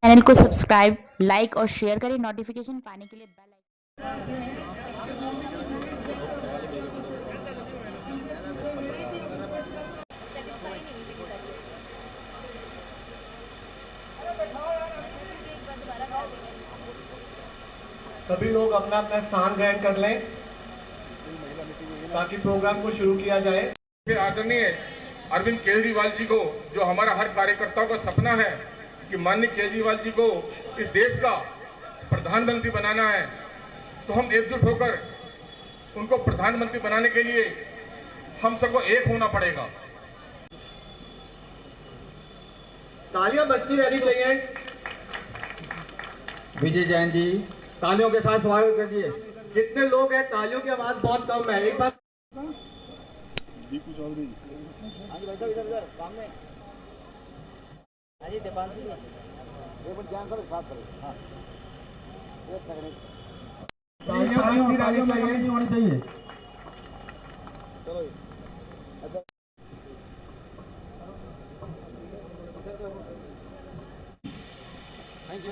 Channel को subscribe, like और share करें। नोटिफिकेशन पाने के लिए बेल सभी लोग अपना अपना स्थान ग्रहण कर लें ताकि प्रोग्राम को शुरू किया जाए। आदरणीय अरविंद केजरीवाल जी को, जो हमारा हर कार्यकर्ताओं का सपना है कि माननीय केजरीवाल जी को इस देश का प्रधानमंत्री बनाना है, तो हम एकजुट होकर उनको प्रधानमंत्री बनाने के लिए हम सबको एक होना पड़ेगा। तालियां बजती रहनी चाहिए। विजय जैन जी तालियों के साथ स्वागत करिए। जितने लोग हैं तालियों की आवाज बहुत कम है। एक बार दीपू चौधरी हाँ जी भाई साहब, इधर सामने। हाँ जी दीपांशु जी, एक मिनट जान कर साथ करो। हाँ एक सेकंड। तालियों नहीं होनी चाहिए। चलो थैंक यू।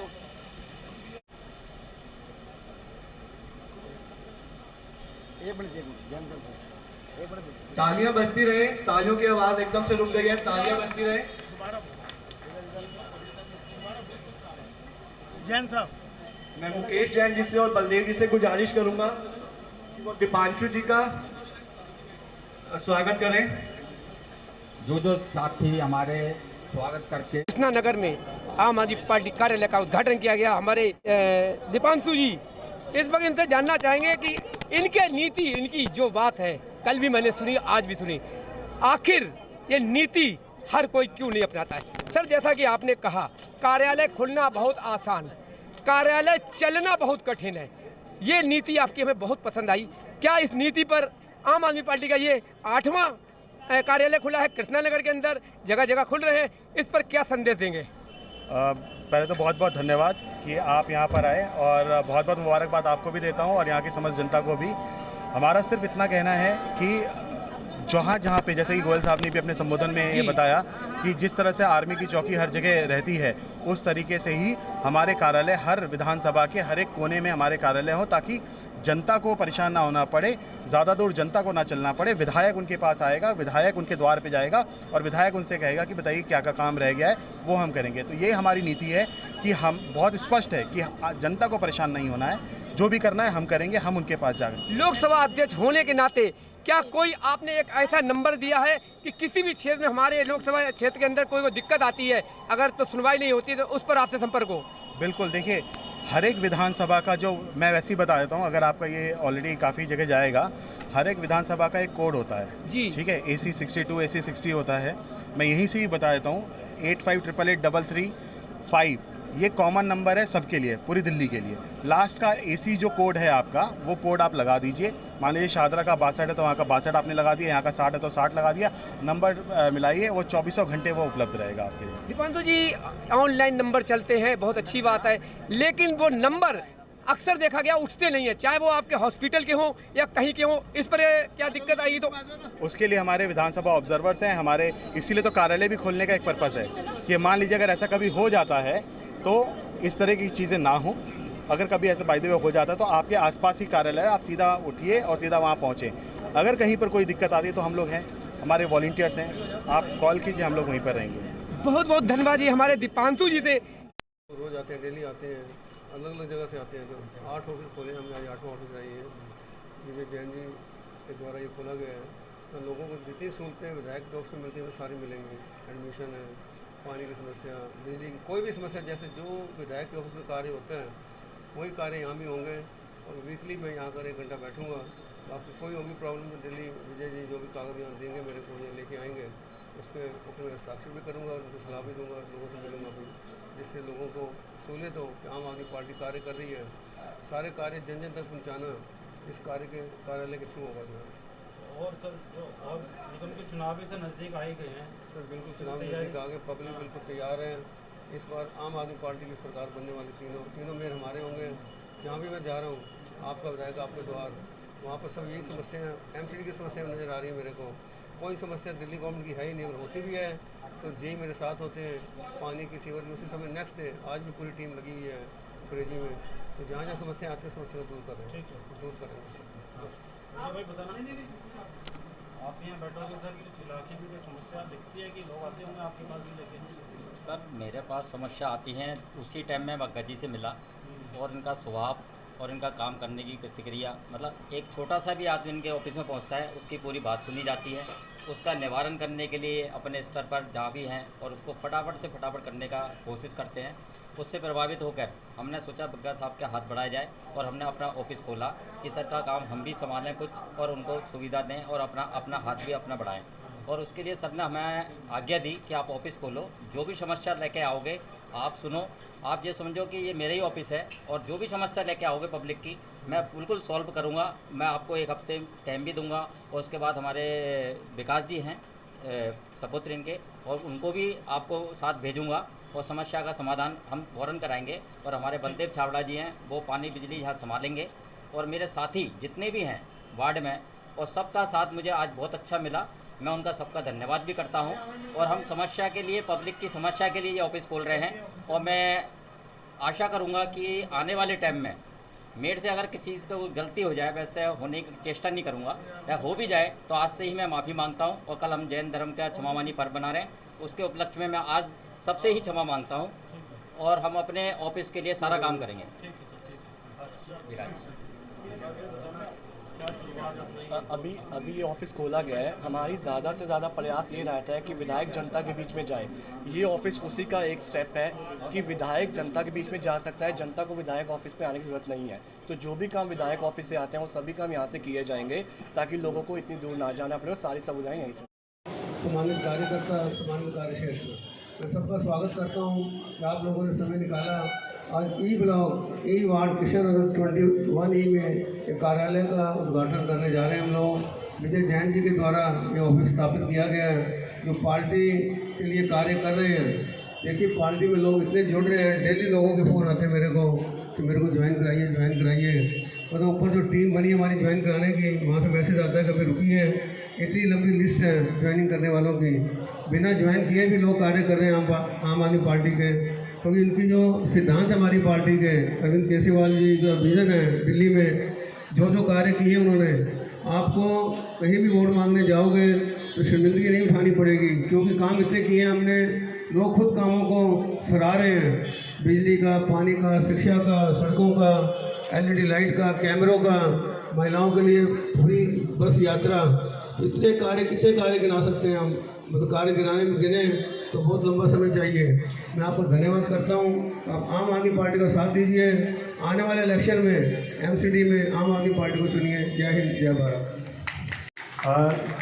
एक मिनट जान कर एक मिनट। तालियां बजती रहे। तालियों की आवाज एकदम से रुक गई है। तालियां बजती रहे। जैन साहब, मैं मुकेश जैन जी से और बलदेव जी से गुजारिश करूंगा कि वो दीपांशु जी का स्वागत करें। जो साथी हमारे स्वागत करके कृष्णा नगर में आम आदमी पार्टी कार्यालय का उद्घाटन किया गया। हमारे दीपांशु जी इस वक्त इनसे जानना चाहेंगे कि इनके नीति, इनकी जो बात है कल भी मैंने सुनी, आज भी सुनी, आखिर ये नीति हर कोई क्यों नहीं अपनाता है। सर, जैसा कि आपने कहा, कार्यालय खुलना बहुत आसान, कार्यालय चलना बहुत कठिन है। ये नीति आपकी हमें बहुत पसंद आई। क्या इस नीति पर आम आदमी पार्टी का ये 8वां कार्यालय खुला है कृष्णा नगर के अंदर, जगह जगह खुल रहे हैं, इस पर क्या संदेश देंगे? पहले तो बहुत बहुत धन्यवाद कि आप यहाँ पर आए और बहुत बहुत मुबारकबाद आपको भी देता हूँ और यहाँ की समस्त जनता को भी। हमारा सिर्फ इतना कहना है कि जहाँ पे, जैसे कि गोयल साहब ने भी अपने संबोधन में ये बताया कि जिस तरह से आर्मी की चौकी हर जगह रहती है, उस तरीके से ही हमारे कार्यालय हर विधानसभा के हर एक कोने में हमारे कार्यालय हो, ताकि जनता को परेशान ना होना पड़े, ज़्यादा दूर जनता को ना चलना पड़े। विधायक उनके पास आएगा, विधायक उनके द्वार पे जाएगा और विधायक उनसे कहेगा कि बताइए क्या का काम रह गया है, वो हम करेंगे। तो ये हमारी नीति है कि हम बहुत स्पष्ट है कि जनता को परेशान नहीं होना है, जो भी करना है हम करेंगे, हम उनके पास जाएंगे। लोकसभा अध्यक्ष होने के नाते क्या कोई आपने एक ऐसा नंबर दिया है कि किसी भी क्षेत्र में, हमारे लोकसभा क्षेत्र के अंदर कोई दिक्कत आती है, अगर तो सुनवाई नहीं होती है, तो उस पर आपसे संपर्क हो? बिल्कुल, देखिए हर एक विधानसभा का, जो मैं वैसे ही बता देता हूँ, अगर आपका ये ऑलरेडी काफ़ी जगह जाएगा, हर एक विधानसभा का एक कोड होता है जी, ठीक है। AC 62 AC 60 होता है। मैं यहीं से ही बता देता हूँ, 85888335 ये कॉमन नंबर है सबके लिए, पूरी दिल्ली के लिए। लास्ट का AC जो कोड है आपका, वो कोड आप लगा दीजिए। मान लीजिए शाहदरा का 62 है तो वहाँ का 62 आपने लगा दिया, यहाँ का 60 है तो 60 लगा दिया, नंबर मिलाइए, वो 24 घंटे वो उपलब्ध रहेगा आपके लिए। दीपांशु जी, ऑनलाइन नंबर चलते हैं, बहुत अच्छी बात है, लेकिन वो नंबर अक्सर देखा गया उठते नहीं है, चाहे वो आपके हॉस्पिटल के हों या कहीं के हों। इस पर क्या दिक्कत आएगी? तो उसके लिए हमारे विधानसभा ऑब्जर्वर्स हैं हमारे, इसीलिए तो कार्यालय भी खोलने का एक पर्पज़ है कि मान लीजिए अगर ऐसा कभी हो जाता है तो इस तरह की चीज़ें ना हो। अगर कभी ऐसा बाय द वे हो जाता है तो आपके आसपास ही कार्यालय है, आप सीधा उठिए और सीधा वहाँ पहुँचें। अगर कहीं पर कोई दिक्कत आती है तो हम लोग हैं, हमारे वॉलंटियर्स हैं, आप कॉल कीजिए, हम लोग वहीं पर रहेंगे। बहुत बहुत धन्यवाद। ये हमारे दीपांशु जी थे। रोज़ आते हैं, डेली आते हैं, अलग अलग जगह से आते हैं। तो 8 ऑफिस खोले हमने, आज 8वां ऑफिस आई है। विजय जैन जी के द्वारा ये खोला गया है, तो लोगों को जितनी सहूलतें विधायक तरफ से मिलती हैं वो सारी मिलेंगी। एडमिशन है, पानी की समस्या, बिजली की कोई भी समस्या, जैसे जो विधायक के ऑफिस में कार्य होते हैं वही कार्य यहाँ भी होंगे। और वीकली मैं यहाँ कर 1 घंटा बैठूँगा। बाकी कोई होगी प्रॉब्लम तो दिल्ली विजय जी जो भी कागज यहाँ देंगे मेरे को, ये लेके आएंगे, उसके ऊपर मैं हस्ताक्षर भी करूँगा और उनको सलाह भी दूँगा, लोगों से मिलूँगा भी, जिससे लोगों को सहूलियत हो कि आम आदमी पार्टी कार्य कर रही है। सारे कार्य जन जन तक पहुँचाना इस कार्य के कार्यालय के थ्रू होगा जो है। और सर, जो और निगम के चुनाव भी से नज़दीक आए गए हैं सर, बिल्कुल चुनाव नज़दीक आ गए, पब्लिक बिल्कुल तैयार है। इस बार आम आदमी पार्टी की सरकार बनने वाली, तीनों मेयर हमारे होंगे। जहाँ भी मैं जा रहा हूँ, आपका विधायक आपके द्वार, वहाँ पर सब यही समस्याएं, MCD की समस्याएं नज़र आ रही है मेरे को। कोई समस्या दिल्ली गवर्नमेंट की है ही नहीं। अगर होती भी है तो जेई मेरे साथ होते हैं, पानी की सीवर की उसी समय नेक्स्ट है। आज भी पूरी टीम लगी हुई है क्रेजी में, तो जहाँ जहाँ समस्या आती है समस्या को दूर कर रहे हैं, दूर करेंगे। भाई बताना, आप यहाँ बैठोगे सर, इलाके में कोई समस्या दिखती है कि लोग आते होंगे आपके पास भी लेके? सर मेरे पास समस्या आती हैं उसी टाइम में बग्गा जी से मिला, और इनका स्वभाव और इनका काम करने की प्रतिक्रिया, मतलब एक छोटा सा भी आदमी इनके ऑफिस में पहुंचता है उसकी पूरी बात सुनी जाती है, उसका निवारण करने के लिए अपने स्तर पर जहाँ भी हैं और उसको फटाफट से फटाफट करने का कोशिश करते हैं। उससे प्रभावित होकर हमने सोचा बग्गा साहब के हाथ बढ़ाया जाए और हमने अपना ऑफिस खोला कि सर का काम हम भी संभालें कुछ और उनको सुविधा दें और अपना हाथ भी अपना बढ़ाएं। और उसके लिए सर ने हमें आज्ञा दी कि आप ऑफिस खोलो, जो भी समस्या लेके आओगे आप सुनो, आप ये समझो कि ये मेरा ही ऑफिस है और जो भी समस्या लेके आओगे पब्लिक की मैं बिल्कुल सॉल्व करूँगा। मैं आपको 1 हफ्ते टाइम भी दूंगा और उसके बाद हमारे विकास जी हैं सपुत्र इनके, और उनको भी आपको साथ भेजूँगा और समस्या का समाधान हम फ़ौरन कराएंगे। और हमारे बलदेव छावड़ा जी हैं वो पानी बिजली यहाँ संभालेंगे, और मेरे साथी जितने भी हैं वार्ड में और सबका साथ मुझे आज बहुत अच्छा मिला। मैं उनका सबका धन्यवाद भी करता हूं। और हम समस्या के लिए, पब्लिक की समस्या के लिए ये ऑफिस खोल रहे हैं, और मैं आशा करूंगा कि आने वाले टाइम में मेरे से अगर किसी को गलती हो जाए, वैसे होने की चेष्टा नहीं करूंगा, या हो भी जाए तो आज से ही मैं माफ़ी मांगता हूं। और कल हम जैन धर्म का क्षमावानी पर्व बना रहे हैं, उसके उपलक्ष्य में मैं आज सबसे ही क्षमा मांगता हूँ और हम अपने ऑफिस के लिए सारा काम करेंगे। अभी ये ऑफिस खोला गया है, हमारी ज़्यादा से ज़्यादा प्रयास ये रहता है कि विधायक जनता के बीच में जाए। ये ऑफिस उसी का एक स्टेप है कि विधायक जनता के बीच में जा सकता है, जनता को विधायक ऑफिस में आने की ज़रूरत नहीं है। तो जो भी काम विधायक ऑफिस से आते हैं वो सभी काम यहाँ से किए जाएंगे ताकि लोगों को इतनी दूर ना जाना पड़े और सारी सुविधाएँ यहीं से। सम्मानित कार्यकर्ता, सम्मानित कार्यक्षेत्र, मैं सबका स्वागत करता हूँ कि आप लोगों ने समय निकाला। आज E block E ward Kishan Nagar 21E में एक कार्यालय का उद्घाटन करने जा रहे हैं हम लोग। विजय जैन जी के द्वारा ये ऑफिस स्थापित किया गया है, जो पार्टी के लिए कार्य कर रहे हैं। देखिए पार्टी में लोग इतने जुड़ रहे हैं, डेली लोगों के फ़ोन आते हैं मेरे को कि मेरे को ज्वाइन कराइए। मतलब ऊपर जो टीम बनी है हमारी ज्वाइन कराने की, वहाँ से मैसेज आता है कभी रुकिए, इतनी लंबी लिस्ट है ज्वाइनिंग करने वालों की। बिना ज्वाइन किए भी लोग कार्य कर रहे हैं आम आदमी पार्टी के, क्योंकि इनकी जो सिद्धांत हमारी पार्टी के, अरविंद केजरीवाल जी जो विजन है दिल्ली में, जो कार्य किए उन्होंने, आपको कहीं भी वोट मांगने जाओगे तो शर्मिंदगी नहीं उठानी पड़ेगी, क्योंकि काम इतने किए हैं हमने। लोग खुद कामों को सराह रहे हैं, बिजली का, पानी का, शिक्षा का, सड़कों का, LED लाइट का, कैमरों का, महिलाओं के लिए फ्री बस यात्रा। तो इतने कार्य, कितने कार्य गिना सकते हैं हम, मतलब कार्य गिनाने में गिने तो बहुत लंबा समय चाहिए। मैं आपको धन्यवाद करता हूँ। आप आम आदमी पार्टी का साथ दीजिए, आने वाले इलेक्शन में MCD में आम आदमी पार्टी को चुनिए। जय हिंद, जय भारत।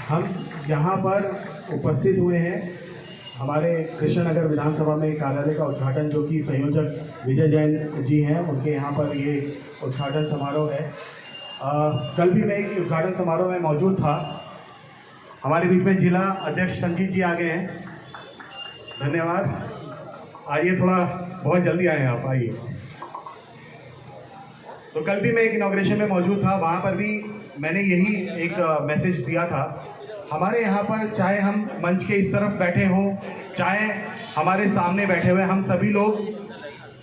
हम यहाँ पर उपस्थित हुए हैं हमारे कृष्णनगर विधानसभा में कार्यालय का उद्घाटन, जो कि संयोजक विजय जैन जी हैं, उनके यहाँ पर ये उद्घाटन समारोह है। कल भी मैं एक उद्घाटन समारोह में मौजूद था। हमारे बीच में जिला अध्यक्ष संजीत जी आ गए हैं, धन्यवाद। आइए, थोड़ा बहुत जल्दी आए हैं आप, आइए। तो कल भी मैं एक इनॉग्रेशन में मौजूद था, वहाँ पर भी मैंने यही एक मैसेज दिया था। हमारे यहाँ पर चाहे हम मंच के इस तरफ बैठे हों, चाहे हमारे सामने बैठे हुए, हम सभी लोग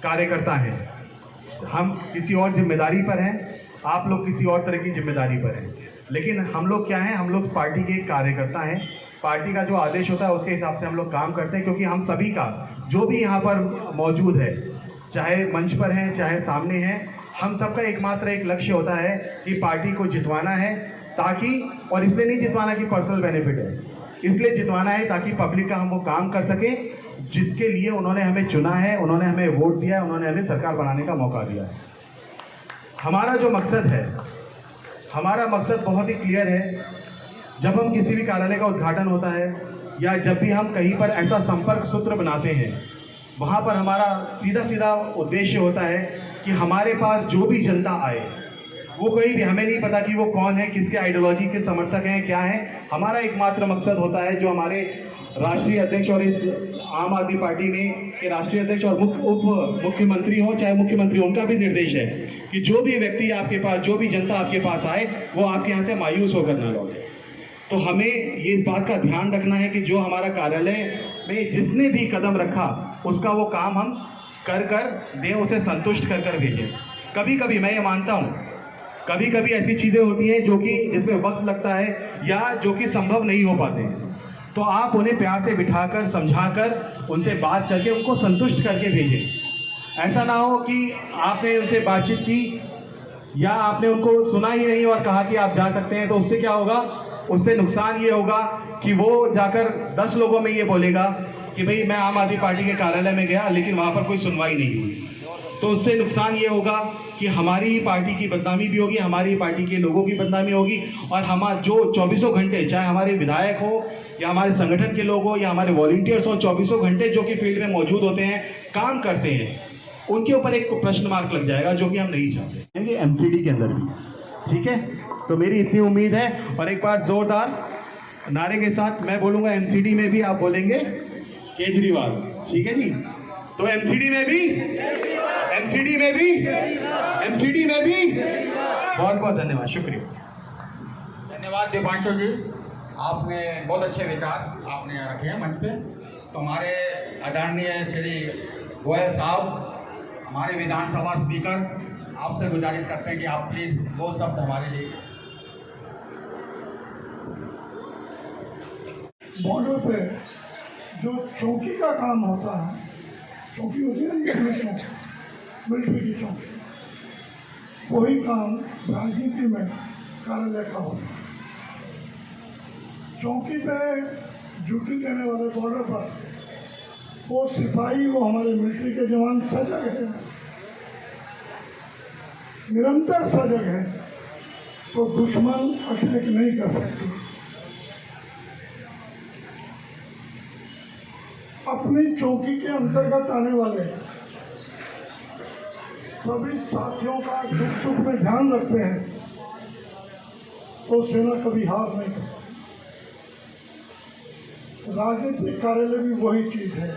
कार्यकर्ता हैं। हम किसी और जिम्मेदारी पर हैं, आप लोग किसी और तरह की जिम्मेदारी पर हैं, लेकिन हम लोग क्या हैं, हम लोग पार्टी के कार्यकर्ता हैं। पार्टी का जो आदेश होता है उसके हिसाब से हम लोग काम करते हैं, क्योंकि हम सभी का जो भी यहाँ पर मौजूद है, चाहे मंच पर हैं चाहे सामने हैं, हम सबका एकमात्र एक लक्ष्य होता है कि पार्टी को जितवाना है, ताकि, और इसलिए नहीं जितवाना कि पर्सनल बेनिफिट है, इसलिए जितवाना है ताकि पब्लिक का हम वो काम कर सकें जिसके लिए उन्होंने हमें चुना है, उन्होंने हमें वोट दिया है, उन्होंने हमें सरकार बनाने का मौका दिया है। हमारा जो मकसद है, हमारा मकसद बहुत ही क्लियर है। जब हम किसी भी कार्यालय का उद्घाटन होता है या जब भी हम कहीं पर ऐसा संपर्क सूत्र बनाते हैं, वहाँ पर हमारा सीधा उद्देश्य होता है कि हमारे पास जो भी जनता आए, वो कोई भी, हमें नहीं पता कि वो कौन है, किसके आइडियोलॉजी के समर्थक हैं, क्या है। हमारा एकमात्र मकसद होता है, जो हमारे राष्ट्रीय अध्यक्ष और इस आम आदमी पार्टी में के राष्ट्रीय अध्यक्ष और उप मुख्यमंत्री हो चाहे मुख्यमंत्री, उनका भी निर्देश है कि जो भी व्यक्ति आपके पास, जो भी जनता आपके पास आए, वो आपके यहाँ से मायूस होकर ना लौटे। तो हमें ये इस बात का ध्यान रखना है कि जो हमारा कार्यालय में जिसने भी कदम रखा उसका वो काम हम कर दें, उसे संतुष्ट कर भेजें। कभी कभी मैं ये मानता हूँ, कभी कभी ऐसी चीज़ें होती हैं जो कि जिसमें वक्त लगता है या जो कि संभव नहीं हो पाते हैं, तो आप उन्हें प्यार से बिठाकर समझाकर उनसे बात करके उनको संतुष्ट करके भेजें। ऐसा ना हो कि आपने उनसे बातचीत की या आपने उनको सुना ही नहीं और कहा कि आप जा सकते हैं, तो उससे क्या होगा, उससे नुकसान ये होगा कि वो जाकर 10 लोगों में ये बोलेगा कि भाई मैं आम आदमी पार्टी के कार्यालय में गया लेकिन वहाँ पर कोई सुनवाई नहीं हुई। तो उससे नुकसान ये होगा कि हमारी पार्टी की बदनामी भी होगी, हमारी पार्टी के लोगों की बदनामी होगी, और हमारे जो 24 घंटे, चाहे हमारे विधायक हो या हमारे संगठन के लोग हो या हमारे वॉलंटियर्स हो, 24 घंटे जो कि फील्ड में मौजूद होते हैं, काम करते हैं, उनके ऊपर एक प्रश्न मार्क लग जाएगा, जो कि हम नहीं चाहते एमसीडी के अंदर भी। ठीक है, तो मेरी इतनी उम्मीद है, और एक बार जोरदार नारे के साथ मैं बोलूंगा एमसीडी में भी, आप बोलेंगे केजरीवाल। ठीक है जी, तो एमसीडी में भी, एमसीडी में भी, एमसीडी में भी। बहुत बहुत धन्यवाद, शुक्रिया। धन्यवाद दीपांशु जी, आपने बहुत अच्छे विचार आपने रखे हैं मंच पे। तो हमारे आदरणीय श्री गोयल साहब, हमारे विधानसभा स्पीकर, आपसे गुजारिश करते हैं कि आप प्लीज 2 शब्द हमारे लिए। बॉर्डर पे जो चौकी का काम होता है, चौकी होती है ना, मिलिट्री की चौकी, वही काम राजनीति में कार्यालय का होता है। चौकी पे ड्यूटी देने वाले बॉर्डर पर वो सिपाही, वो हमारे मिलिट्री के जवान सजग है, निरंतर सजग है, तो दुश्मन अटैक नहीं कर सकते। अपनी चौकी के अंतर्गत आने वाले सभी साथियों का दुख सुख में ध्यान रखते हैं, तो सेना कभी हार नहीं सकती। राजनीतिक कार्यालय भी वही चीज है।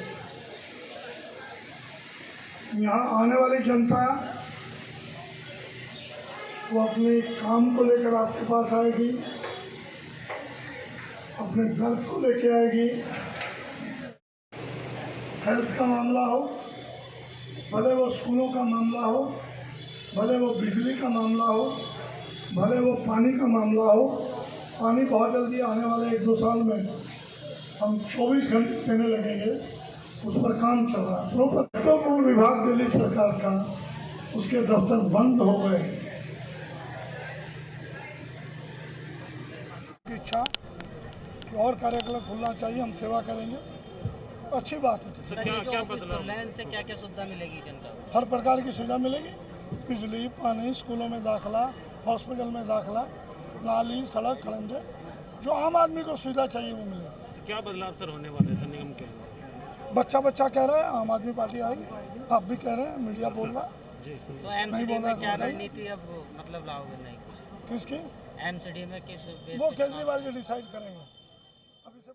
यहाँ आने वाली जनता वो अपने काम को लेकर आपके पास आएगी, अपने दर्द को लेकर आएगी। हेल्थ का मामला हो, भले वो स्कूलों का मामला हो, भले वो बिजली का मामला हो, भले वो पानी का मामला हो। पानी बहुत जल्दी आने वाले 1-2 साल में हम 24 घंटे देने लगेंगे, उस पर काम चल रहा है। महत्वपूर्ण विभाग दिल्ली सरकार का, उसके दफ्तर बंद हो गए। इच्छा कि और कार्यकलाप खुलना चाहिए, हम सेवा करेंगे, अच्छी बात है। क्या बदलाव से क्या सुविधा मिलेगी जनता को? हर प्रकार की सुविधा मिलेगी, बिजली, पानी, स्कूलों में दाखिला, हॉस्पिटल में दाखिला, नाली, सड़क, खड़ंजे, जो आम आदमी को सुविधा चाहिए वो मिलेगा। क्या बदलाव सर होने वाले हैं निगम के? बच्चा कह रहा है आम आदमी पार्टी आएगी, आप भी कह रहे हैं, मीडिया बोल रहा जी। तो एमसीडी में क्या रणनीति अब मतलब लाओगे? नहीं कुछ किसकी? एमसीडी में किस? वो केजरीवाल जी डिसाइड करेंगे। अभी से